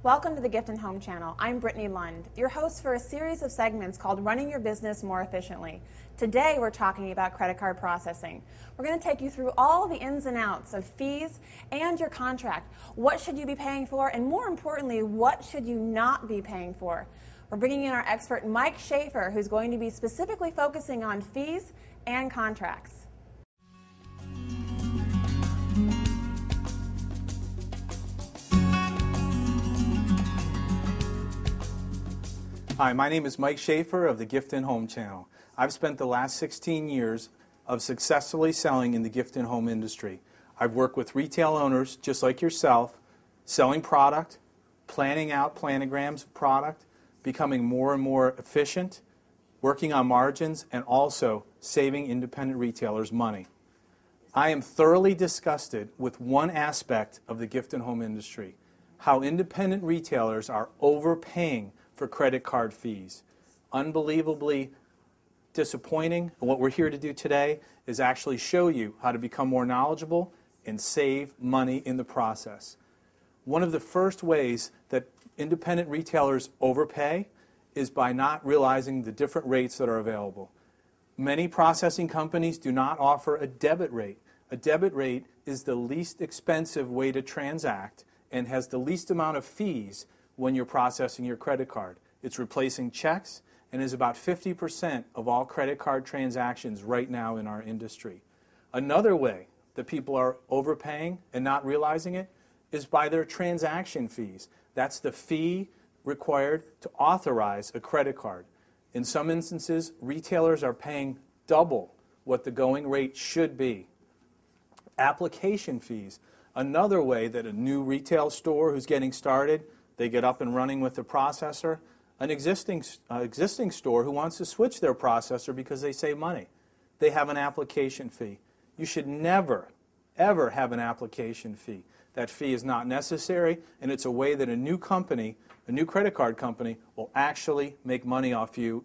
Welcome to the Gift and Home channel. I'm Brittany Lund, your host for a series of segments called Running Your Business More Efficiently. Today we're talking about credit card processing. We're going to take you through all the ins and outs of fees and your contract. What should you be paying for, and more importantly, what should you not be paying for? We're bringing in our expert Mike Schaefer, who's going to be specifically focusing on fees and contracts. Hi, my name is Mike Schaefer of the Gift and Home channel. I've spent the last 16 years of successfully selling in the gift and home industry. I've worked with retail owners just like yourself, selling product, planning out planograms of product, becoming more and more efficient, working on margins, and also saving independent retailers money. I am thoroughly disgusted with one aspect of the gift and home industry, how independent retailers are overpaying for credit card fees. Unbelievably disappointing. And what we're here to do today is actually show you how to become more knowledgeable and save money in the process. One of the first ways that independent retailers overpay is by not realizing the different rates that are available. Many processing companies do not offer a debit rate. A debit rate is the least expensive way to transact and has the least amount of fees when you're processing your credit card. It's replacing checks and is about 50% of all credit card transactions right now in our industry. Another way that people are overpaying and not realizing it is by their transaction fees. That's the fee required to authorize a credit card. In some instances, retailers are paying double what the going rate should be. Application fees. Another way that a new retail store who's getting started, they get up and running with the processor. An existing store who wants to switch their processor because they save money, they have an application fee. You should never, ever have an application fee. That fee is not necessary, and it's a way that a new company, a new credit card company, will actually make money off you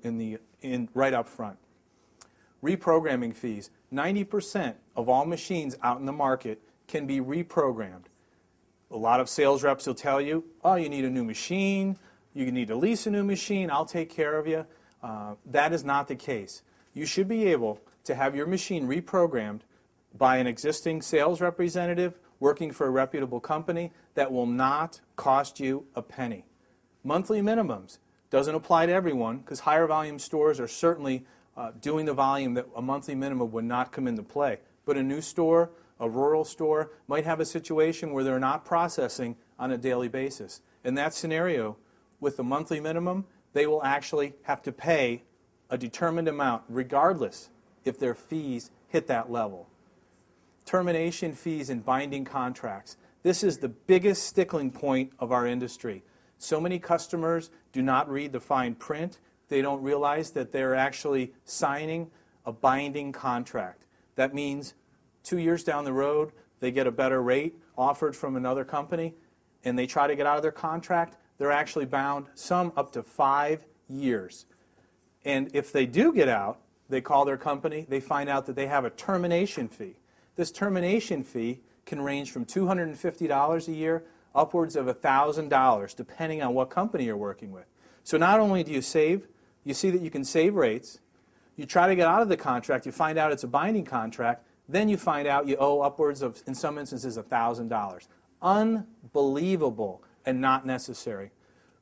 right up front. Reprogramming fees. 90% of all machines out in the market can be reprogrammed. A lot of sales reps will tell you, oh, you need a new machine, you need to lease a new machine, I'll take care of you. That is not the case. You should be able to have your machine reprogrammed by an existing sales representative working for a reputable company that will not cost you a penny. Monthly minimums doesn't apply to everyone because higher volume stores are certainly doing the volume that a monthly minimum would not come into play. But a new store, a rural store, might have a situation where they're not processing on a daily basis. In that scenario, with the monthly minimum, they will actually have to pay a determined amount, regardless if their fees hit that level. Termination fees and binding contracts. This is the biggest stickling point of our industry. So many customers do not read the fine print. They don't realize that they're actually signing a binding contract. That means 2 years down the road, they get a better rate offered from another company, and they try to get out of their contract, they're actually bound some up to 5 years. And if they do get out, they call their company, they find out that they have a termination fee. This termination fee can range from $250 a year upwards of $1,000, depending on what company you're working with. So not only do you save, you see that you can save rates, you try to get out of the contract, you find out it's a binding contract, then you find out you owe upwards of, in some instances, $1,000. Unbelievable and not necessary.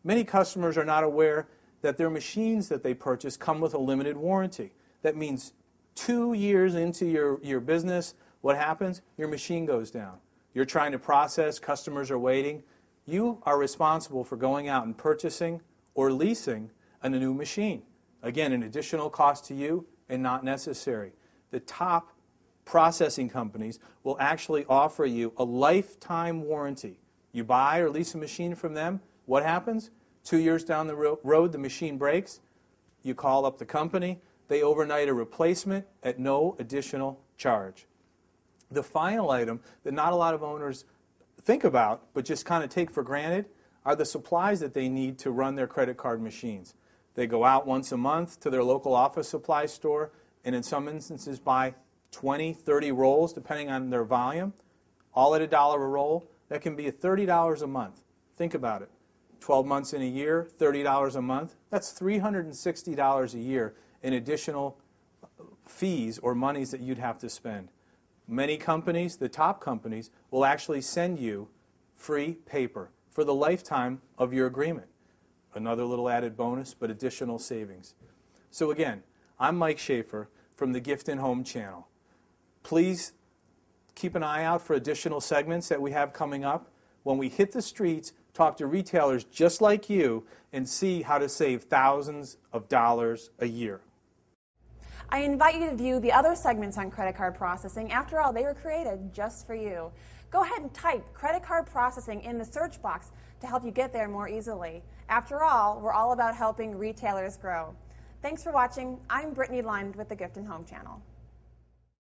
Many customers are not aware that their machines that they purchase come with a limited warranty. That means 2 years into your business, what happens? Your machine goes down. You're trying to process, customers are waiting. You are responsible for going out and purchasing or leasing a new machine. Again, an additional cost to you and not necessary. The top processing companies will actually offer you a lifetime warranty. You buy or lease a machine from them, what happens? 2 years down the road, the machine breaks. You call up the company. They overnight a replacement at no additional charge. The final item that not a lot of owners think about, but just kind of take for granted, are the supplies that they need to run their credit card machines. They go out once a month to their local office supply store and in some instances buy 20, 30 rolls, depending on their volume, all at $1 a roll. That can be $30 a month. Think about it. 12 months in a year, $30 a month. That's $360 a year in additional fees or monies that you'd have to spend. Many companies, the top companies, will actually send you free paper for the lifetime of your agreement. Another little added bonus, but additional savings. So again, I'm Mike Schaefer from the Gift and Home channel. Please keep an eye out for additional segments that we have coming up. When we hit the streets, talk to retailers just like you and see how to save thousands of dollars a year. I invite you to view the other segments on credit card processing. After all, they were created just for you. Go ahead and type credit card processing in the search box to help you get there more easily. After all, we're all about helping retailers grow. Thanks for watching. I'm Brittany Lund with the Gift and Home channel.